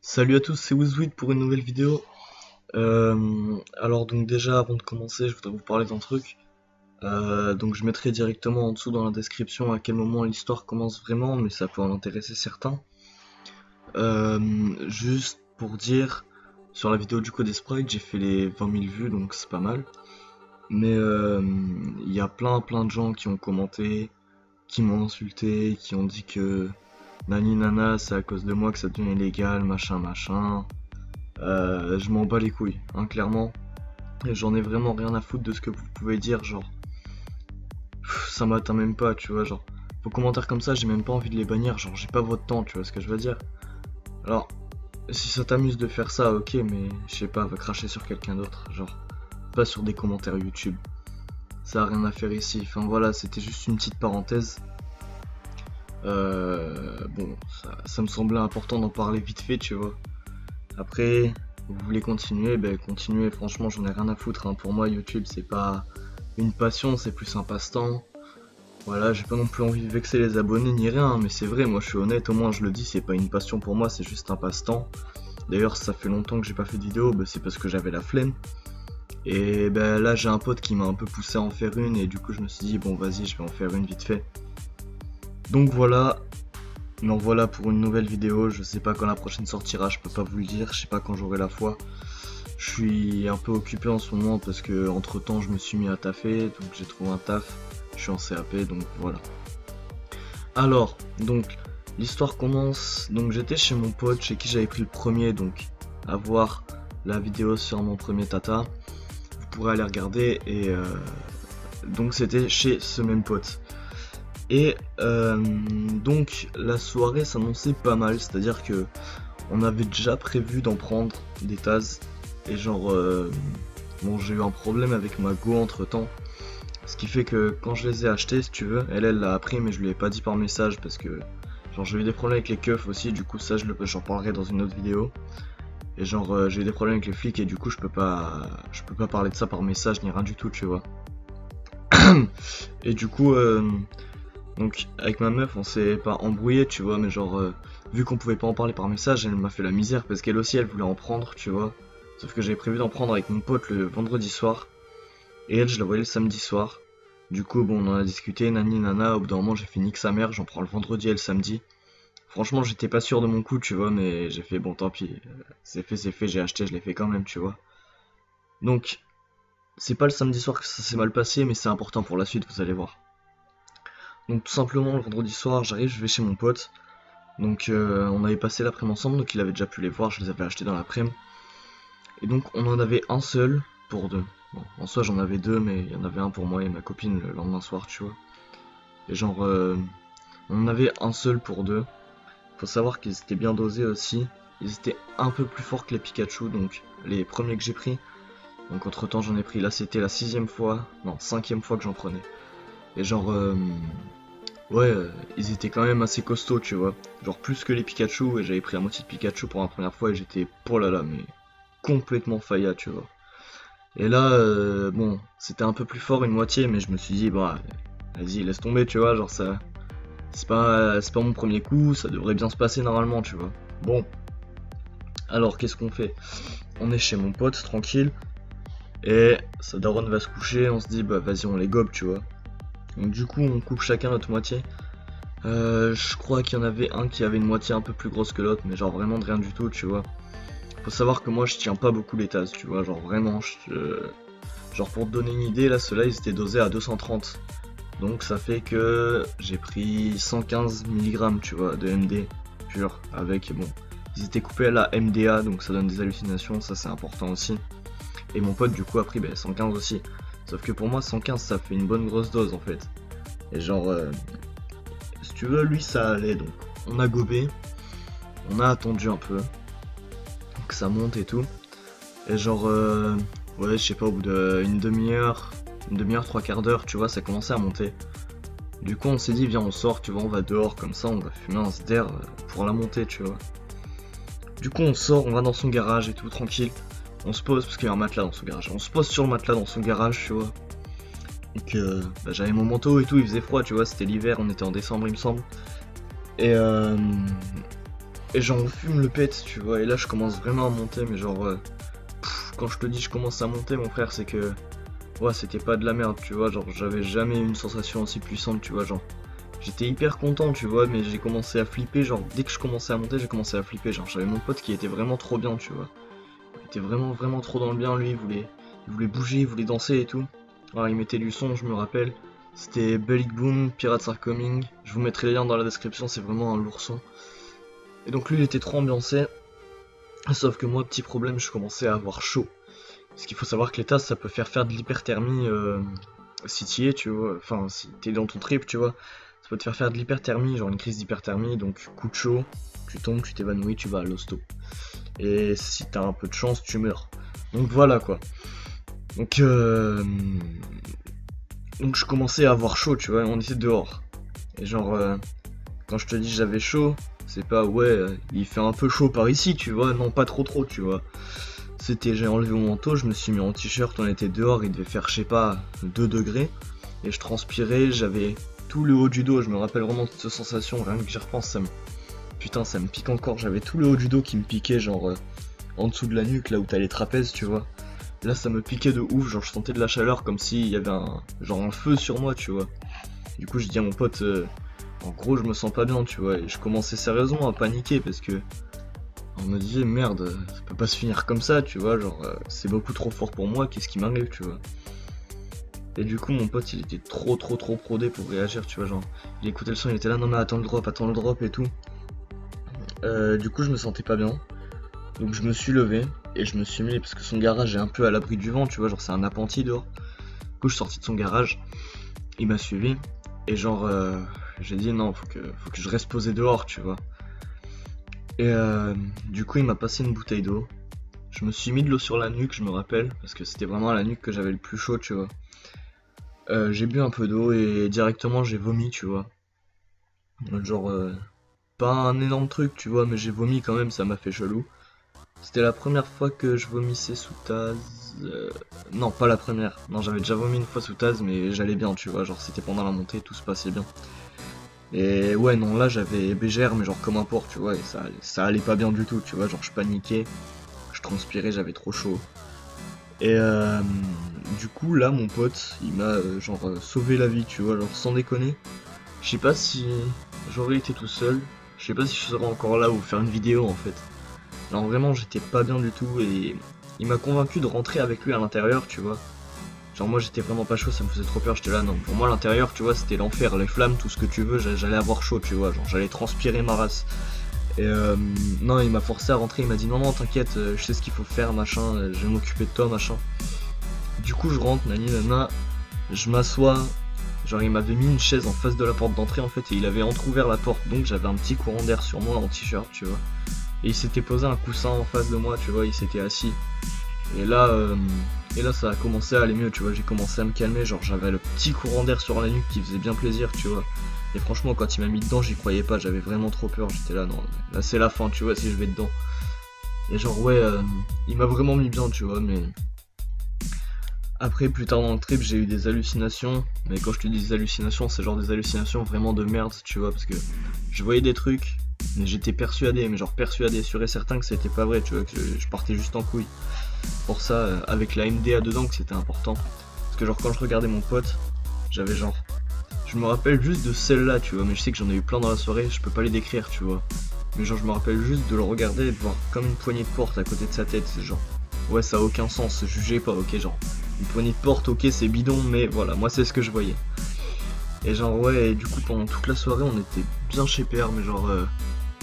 Salut à tous, c'est Wizwid pour une nouvelle vidéo. Alors donc déjà avant de commencer, je voudrais vous parler d'un truc. Donc je mettrai directement en dessous dans la description à quel moment l'histoire commence vraiment, mais ça peut en intéresser certains. Juste pour dire, sur la vidéo du code des sprites, j'ai fait les 20 000 vues, donc c'est pas mal. Mais il y a plein de gens qui ont commenté, qui m'ont insulté, qui ont dit que nani nana, c'est à cause de moi que ça devient illégal, machin machin. Je m'en bats les couilles, hein, clairement. Et j'en ai vraiment rien à foutre de ce que vous pouvez dire, genre. Ça m'atteint même pas, tu vois, genre. Vos commentaires comme ça, j'ai même pas envie de les bannir, genre, j'ai pas votre temps, tu vois ce que je veux dire. Alors, si ça t'amuse de faire ça, ok, mais je sais pas, va cracher sur quelqu'un d'autre, genre. Pas sur des commentaires YouTube. Ça a rien à faire ici. Enfin voilà, c'était juste une petite parenthèse. Bon, ça me semblait important d'en parler vite fait, tu vois. Après, vous voulez continuer, ben continuez, franchement j'en ai rien à foutre, hein. Pour moi YouTube c'est pas une passion, c'est plus un passe-temps. Voilà, j'ai pas non plus envie de vexer les abonnés ni rien, mais c'est vrai, moi je suis honnête, au moins je le dis, c'est pas une passion pour moi, c'est juste un passe-temps. D'ailleurs ça fait longtemps que j'ai pas fait de vidéo, ben, c'est parce que j'avais la flemme. Et ben là j'ai un pote qui m'a un peu poussé à en faire une, et du coup je me suis dit bon vas-y je vais en faire une vite fait. Donc voilà, m'en voilà pour une nouvelle vidéo, je sais pas quand la prochaine sortira, je peux pas vous le dire, je sais pas quand j'aurai la foi. Je suis un peu occupé en ce moment parce que entre temps je me suis mis à taffer, donc j'ai trouvé un taf, je suis en CAP, donc voilà. Alors, donc l'histoire commence, donc j'étais chez mon pote chez qui j'avais pris le premier, donc à voir la vidéo sur mon premier tata, vous pourrez aller regarder, et donc c'était chez ce même pote. Et donc la soirée s'annonçait pas mal, c'est-à-dire que on avait déjà prévu d'en prendre des tasses. Et genre, bon, j'ai eu un problème avec ma go entre temps. Ce qui fait que quand je les ai achetés, si tu veux, elle l'a appris, mais je lui ai pas dit par message parce que genre j'ai eu des problèmes avec les keufs aussi. Du coup, ça, j'en parlerai dans une autre vidéo. Et genre, j'ai eu des problèmes avec les flics et du coup, je peux pas parler de ça par message ni rien du tout, tu vois. Et du coup, donc avec ma meuf, on s'est pas embrouillé, tu vois, mais genre, vu qu'on pouvait pas en parler par message, elle m'a fait la misère parce qu'elle aussi, elle voulait en prendre, tu vois. Sauf que j'avais prévu d'en prendre avec mon pote le vendredi soir. Et elle, je la voyais le samedi soir. Du coup, bon, on en a discuté, nani nana. Au bout d'un moment, j'ai fait nique sa mère, j'en prends le vendredi et le samedi. Franchement, j'étais pas sûr de mon coup, tu vois, mais j'ai fait bon, tant pis. C'est fait, j'ai acheté, je l'ai fait quand même, tu vois. Donc, c'est pas le samedi soir que ça s'est mal passé, mais c'est important pour la suite, vous allez voir. Donc, tout simplement, le vendredi soir, j'arrive, je vais chez mon pote. Donc, on avait passé l'après-midi ensemble, donc il avait déjà pu les voir, je les avais achetés dans l'après-midi. Et donc on en avait un seul pour deux. Bon, en soi j'en avais deux, mais il y en avait un pour moi et ma copine le lendemain soir, tu vois. Et genre, on en avait un seul pour deux. Faut savoir qu'ils étaient bien dosés aussi. Ils étaient un peu plus forts que les Pikachu, donc les premiers que j'ai pris. Donc entre temps j'en ai pris, là c'était la 6ème fois, non 5ème fois que j'en prenais. Et genre, ouais, ils étaient quand même assez costauds, tu vois. Genre plus que les Pikachu, et j'avais pris la moitié de Pikachu pour la première fois et j'étais, oh là là, mais complètement faillat, tu vois. Et là, bon, c'était un peu plus fort une moitié, mais je me suis dit, bah, vas-y, laisse tomber, tu vois, genre ça, c'est pas mon premier coup, ça devrait bien se passer normalement, tu vois. Bon, alors qu'est-ce qu'on fait? On est chez mon pote, tranquille, et sa daronne va se coucher, on se dit, bah, vas-y, on les gobe, tu vois. Donc du coup, on coupe chacun notre moitié. Je crois qu'il y en avait un qui avait une moitié un peu plus grosse que l'autre, mais genre vraiment de rien du tout, tu vois. Faut savoir que moi je tiens pas beaucoup les tasses, tu vois, genre vraiment, genre pour te donner une idée, là ceux-là ils étaient dosés à 230. Donc ça fait que j'ai pris 115 mg, tu vois, de MD pur, avec, bon, ils étaient coupés à la MDA, donc ça donne des hallucinations, ça c'est important aussi. Et mon pote du coup a pris 115 aussi. Sauf que pour moi 115 ça fait une bonne grosse dose en fait. Et genre, si tu veux, lui ça allait, donc on a gobé, on a attendu un peu, que ça monte et tout. Et genre, ouais, je sais pas, au bout d'une demi-heure, trois quarts d'heure, tu vois, ça commençait à monter. Du coup, on s'est dit, viens, on sort, tu vois, on va dehors, comme ça, on va fumer un SDR pour la montée, tu vois. Du coup, on sort, on va dans son garage et tout, tranquille. On se pose, parce qu'il y a un matelas dans son garage. On se pose sur le matelas dans son garage, tu vois. Donc, bah, j'avais mon manteau et tout, il faisait froid, tu vois, c'était l'hiver, on était en décembre, il me semble. Et Et genre on fume le pet, tu vois, et là je commence vraiment à monter, mais genre quand je te dis je commence à monter mon frère, c'est que ouais, c'était pas de la merde, tu vois, genre j'avais jamais eu une sensation aussi puissante, tu vois, genre j'étais hyper content, tu vois, mais j'ai commencé à flipper, genre dès que je commençais à monter, j'ai commencé à flipper, genre j'avais mon pote qui était vraiment trop bien, tu vois. Il était vraiment trop dans le bien, lui, il voulait bouger, il voulait danser et tout. Alors il mettait du son, je me rappelle. C'était Belly Boom, Pirates Are Coming. Je vous mettrai les liens dans la description, c'est vraiment un lourd son. Et donc lui il était trop ambiancé. Sauf que moi, petit problème, je commençais à avoir chaud. Parce qu'il faut savoir que les tasses, ça peut faire de l'hyperthermie si t'y es, tu vois. Enfin, si t'es dans ton trip, tu vois. Ça peut te faire de l'hyperthermie, genre une crise d'hyperthermie. Donc coup de chaud, tu tombes, tu t'évanouis, tu vas à l'hosto. Et si t'as un peu de chance, tu meurs. Donc voilà quoi. Donc je commençais à avoir chaud, tu vois, on était dehors. Et genre, quand je te dis j'avais chaud, c'est pas ouais, il fait un peu chaud par ici, tu vois, non pas trop, tu vois. C'était, j'ai enlevé mon manteau, je me suis mis en t-shirt, on était dehors, il devait faire, je sais pas, 2 degrés. Et je transpirais, j'avais tout le haut du dos, je me rappelle vraiment de cette sensation, rien que j'y repense, putain, ça me pique encore, j'avais tout le haut du dos qui me piquait, genre, en dessous de la nuque, là où t'as les trapèzes, tu vois. Là ça me piquait de ouf, genre je sentais de la chaleur comme s'il y avait un feu sur moi, tu vois. Du coup je dis à mon pote, en gros je me sens pas bien, tu vois, et je commençais sérieusement à paniquer parce que on me disait merde, ça peut pas se finir comme ça, tu vois, genre c'est beaucoup trop fort pour moi, qu'est-ce qui m'arrive, tu vois. Et du coup mon pote il était trop prodé pour réagir, tu vois, genre il écoutait le son, il était là non mais attends le drop et tout. Du coup je me sentais pas bien, donc je me suis levé et je me suis mis, parce que son garage est un peu à l'abri du vent, tu vois, genre c'est un appentis dehors. Du coup je suis sorti de son garage, il m'a suivi et genre j'ai dit non, faut que je reste posé dehors, tu vois. Et du coup il m'a passé une bouteille d'eau. Je me suis mis de l'eau sur la nuque, je me rappelle, parce que c'était vraiment à la nuque que j'avais le plus chaud, tu vois. J'ai bu un peu d'eau et directement j'ai vomi, tu vois. Genre pas un énorme truc, tu vois, mais j'ai vomi quand même, ça m'a fait chelou. C'était la première fois que je vomissais sous Taz. Non, pas la première. Non, j'avais déjà vomi une fois sous Taz, mais j'allais bien, tu vois. Genre, c'était pendant la montée, tout se passait bien. Et ouais, non, là, j'avais BGR, mais genre comme un porc, tu vois. Et ça allait pas bien du tout, tu vois. Genre, je paniquais, je transpirais, j'avais trop chaud. Et du coup, là, mon pote, il m'a sauvé la vie, tu vois. Genre, sans déconner. Je sais pas si j'aurais été tout seul. Je sais pas si je serais encore là ou faire une vidéo, en fait. Non, vraiment, j'étais pas bien du tout et il m'a convaincu de rentrer avec lui à l'intérieur, tu vois. Genre, moi j'étais vraiment pas chaud, ça me faisait trop peur, j'étais là, non. Pour moi, l'intérieur, tu vois, c'était l'enfer, les flammes, tout ce que tu veux, j'allais avoir chaud, tu vois. Genre, j'allais transpirer ma race. Et non, il m'a forcé à rentrer, il m'a dit non, non, t'inquiète, je sais ce qu'il faut faire, machin, je vais m'occuper de toi, machin. Du coup, je rentre, nani, nana, je m'assois. Genre, il m'avait mis une chaise en face de la porte d'entrée, en fait, et il avait entrouvert la porte, donc j'avais un petit courant d'air sur moi en t-shirt, tu vois. Et il s'était posé un coussin en face de moi, tu vois, il s'était assis. Et là ça a commencé à aller mieux, tu vois, j'ai commencé à me calmer, genre j'avais le petit courant d'air sur la nuque qui faisait bien plaisir, tu vois. Et franchement, quand il m'a mis dedans, j'y croyais pas, j'avais vraiment trop peur, j'étais là, non, là c'est la fin, tu vois, si je vais dedans. Et genre, ouais, il m'a vraiment mis bien, tu vois, mais... Après, plus tard dans le trip, j'ai eu des hallucinations, mais quand je te dis des hallucinations, c'est genre des hallucinations vraiment de merde, tu vois, parce que je voyais des trucs, mais j'étais persuadé, mais genre persuadé, sûr et certain que c'était pas vrai, tu vois, que je partais juste en couille. Pour ça, avec la MDA dedans, que c'était important. Parce que genre quand je regardais mon pote, j'avais genre... Je me rappelle juste de celle-là, tu vois, mais je sais que j'en ai eu plein dans la soirée, je peux pas les décrire, tu vois. Mais genre je me rappelle juste de le regarder et de voir comme une poignée de porte à côté de sa tête, c'est genre... Ouais, ça a aucun sens, jugez pas, ok, genre... Une poignée de porte, ok, c'est bidon, mais voilà, moi c'est ce que je voyais. Et genre, ouais, et du coup, pendant toute la soirée, on était bien chez Père, mais genre,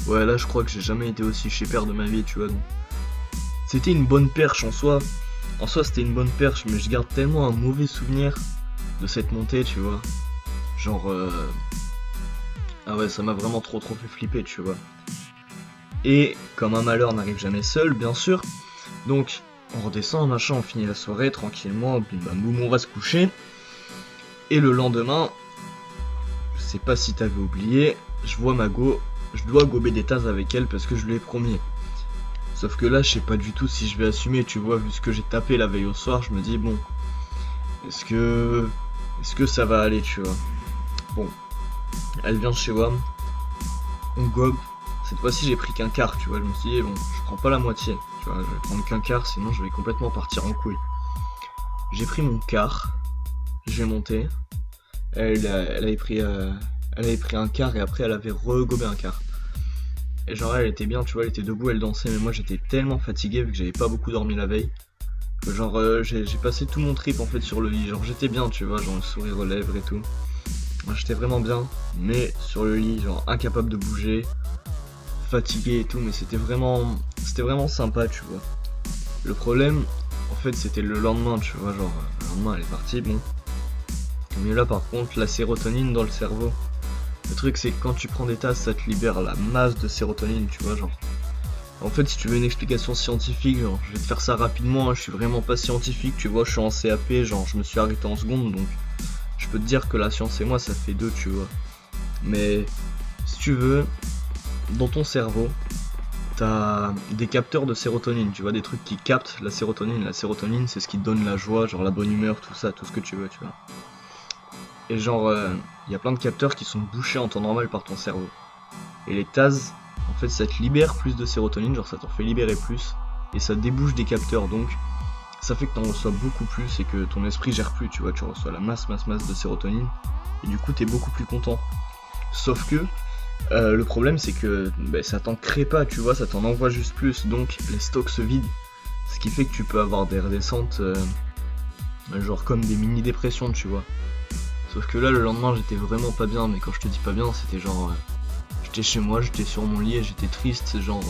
ouais, là, je crois que j'ai jamais été aussi chez Père de ma vie, tu vois. Donc... C'était une bonne perche en soi. En soi, c'était une bonne perche, mais je garde tellement un mauvais souvenir de cette montée, tu vois. Genre, ah ouais, ça m'a vraiment trop fait flipper, tu vois. Et comme un malheur n'arrive jamais seul, bien sûr. Donc, on redescend, machin, on finit la soirée tranquillement, puis bah, boum, on va se coucher. Et le lendemain, je sais pas si t'avais oublié, je vois ma go, je dois gober des tasses avec elle parce que je lui ai promis. Sauf que là, je sais pas du tout si je vais assumer, tu vois, vu ce que j'ai tapé la veille au soir, je me dis, bon, est-ce que ça va aller, tu vois. Bon, elle vient chez WAM, on gobe, cette fois-ci j'ai pris qu'un quart, tu vois. Je me suis dit bon, je prends pas la moitié, tu vois, je vais prendre qu'un quart, sinon je vais complètement partir en couille. J'ai pris mon quart, j'ai monté, elle avait pris un quart et après elle avait regobé un quart. Et genre elle était bien, tu vois, elle était debout, elle dansait, mais moi j'étais tellement fatigué vu que j'avais pas beaucoup dormi la veille. Que genre j'ai passé tout mon trip en fait sur le lit, genre j'étais bien, tu vois, genre le sourire aux lèvres et tout. J'étais vraiment bien, mais sur le lit, genre incapable de bouger, fatigué et tout, mais c'était vraiment sympa, tu vois. Le problème, en fait, c'était le lendemain, tu vois, genre le lendemain elle est partie, bon. Mais là par contre, la sérotonine dans le cerveau, le truc c'est que quand tu prends des tasses, ça te libère la masse de sérotonine, tu vois, genre. En fait, si tu veux une explication scientifique, genre, je vais te faire ça rapidement, hein, je suis vraiment pas scientifique, tu vois, je suis en CAP, genre, je me suis arrêté en seconde, donc je peux te dire que la science et moi, ça fait deux, tu vois. Mais, si tu veux, dans ton cerveau, t'as des capteurs de sérotonine, tu vois, des trucs qui captent la sérotonine. La sérotonine, c'est ce qui te donne la joie, genre la bonne humeur, tout ça, tout ce que tu veux, tu vois. Et genre, y a plein de capteurs qui sont bouchés en temps normal par ton cerveau. Et les TAS, en fait, ça te libère plus de sérotonine, genre ça t'en fait libérer plus, et ça débouche des capteurs, donc ça fait que t'en reçois beaucoup plus et que ton esprit gère plus, tu vois, tu reçois la masse de sérotonine, et du coup t'es beaucoup plus content. Sauf que, le problème c'est que ça t'en crée pas, tu vois, ça t'en envoie juste plus, donc les stocks se vident, ce qui fait que tu peux avoir des redescentes, genre comme des mini-dépressions, tu vois. Sauf que là, le lendemain, j'étais vraiment pas bien, mais quand je te dis pas bien, c'était genre... J'étais chez moi, j'étais sur mon lit et j'étais triste, genre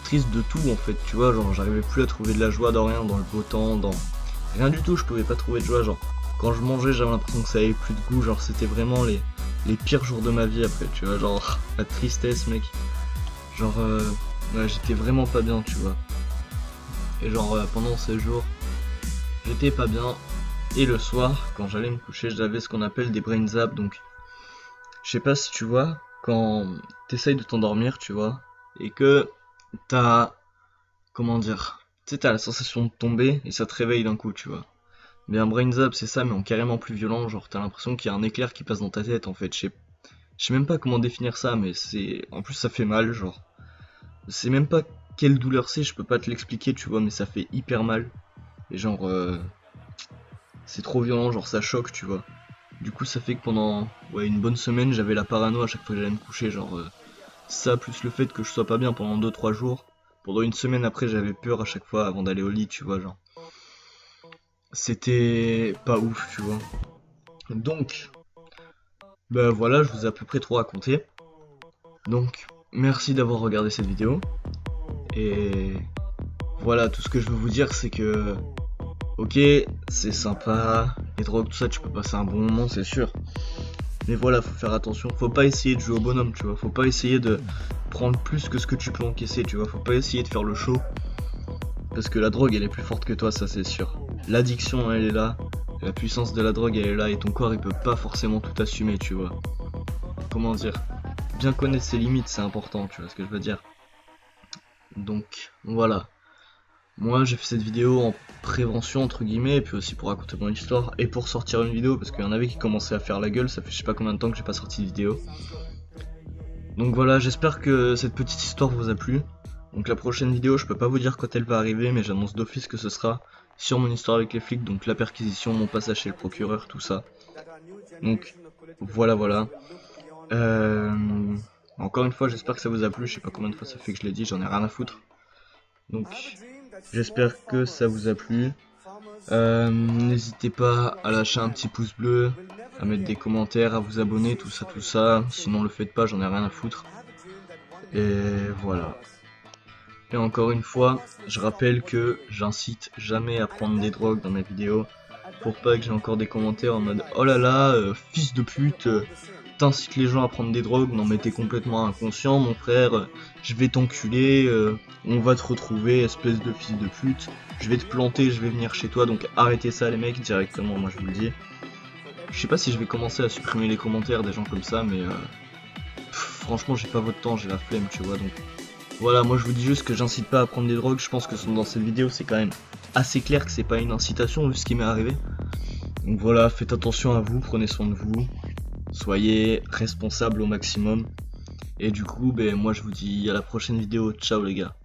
triste de tout en fait, tu vois, genre j'arrivais plus à trouver de la joie dans rien, dans le beau temps, dans rien du tout, je pouvais pas trouver de joie, genre quand je mangeais j'avais l'impression que ça avait plus de goût, genre c'était vraiment les pires jours de ma vie après, tu vois, genre la tristesse mec, genre ouais, j'étais vraiment pas bien, tu vois, et genre pendant ces jours j'étais pas bien, et le soir quand j'allais me coucher j'avais ce qu'on appelle des brain zaps, donc je sais pas si tu vois, quand t'essayes de t'endormir, tu vois, et que t'as, comment dire, tu sais, t'as la sensation de tomber et ça te réveille d'un coup, tu vois. Mais un brain zap, c'est ça, mais en carrément plus violent, genre t'as l'impression qu'il y a un éclair qui passe dans ta tête, en fait. Je sais même pas comment définir ça, mais c'est, en plus ça fait mal, genre. C'est même pas quelle douleur c'est, je peux pas te l'expliquer, tu vois, mais ça fait hyper mal. Et genre, c'est trop violent, genre ça choque, tu vois. Du coup ça fait que pendant une bonne semaine j'avais la parano à chaque fois que j'allais me coucher, genre ça plus le fait que je sois pas bien pendant 2-3 jours, pendant une semaine après j'avais peur à chaque fois avant d'aller au lit, tu vois, genre c'était pas ouf, tu vois. Donc bah voilà, je vous ai à peu près trop raconté, donc merci d'avoir regardé cette vidéo, et voilà, tout ce que je veux vous dire c'est que ok, c'est sympa, les drogues, tout ça, tu peux passer un bon moment, c'est sûr. Mais voilà, faut faire attention, faut pas essayer de jouer au bonhomme, tu vois, faut pas essayer de prendre plus que ce que tu peux encaisser, tu vois, faut pas essayer de faire le show. Parce que la drogue, elle est plus forte que toi, ça c'est sûr. L'addiction, elle est là, la puissance de la drogue, elle est là, et ton corps, il peut pas forcément tout assumer, tu vois. Comment dire, bien connaître ses limites, c'est important, tu vois ce que je veux dire. Donc, voilà. Moi j'ai fait cette vidéo en prévention entre guillemets, et puis aussi pour raconter mon histoire, et pour sortir une vidéo, parce qu'il y en avait qui commençaient à faire la gueule, ça fait je sais pas combien de temps que j'ai pas sorti de vidéo. Donc voilà, j'espère que cette petite histoire vous a plu. Donc la prochaine vidéo, je peux pas vous dire quand elle va arriver, mais j'annonce d'office que ce sera sur mon histoire avec les flics, donc la perquisition, mon passage chez le procureur, tout ça. Donc voilà. Encore une fois, j'espère que ça vous a plu, je sais pas combien de fois ça fait que je l'ai dit, j'en ai rien à foutre. Donc j'espère que ça vous a plu. N'hésitez pas à lâcher un petit pouce bleu, à mettre des commentaires, à vous abonner, tout ça. Sinon le faites pas, j'en ai rien à foutre. Et voilà. Et encore une fois, je rappelle que j'incite jamais à prendre des drogues dans mes vidéos, pour pas que j'ai encore des commentaires en mode oh là là, fils de pute, t'incites les gens à prendre des drogues. Non mais t'es complètement inconscient mon frère, je vais t'enculer, on va te retrouver espèce de fils de pute, je vais te planter, je vais venir chez toi, donc arrêtez ça les mecs directement, moi je vous le dis. Je sais pas si je vais commencer à supprimer les commentaires des gens comme ça, mais franchement j'ai pas votre temps, j'ai la flemme, tu vois, donc voilà, moi je vous dis juste que j'incite pas à prendre des drogues. Je pense que dans cette vidéo c'est quand même assez clair que c'est pas une incitation vu ce qui m'est arrivé. Donc voilà, faites attention à vous, prenez soin de vous, soyez responsables au maximum. Et du coup, ben moi je vous dis à la prochaine vidéo. Ciao les gars.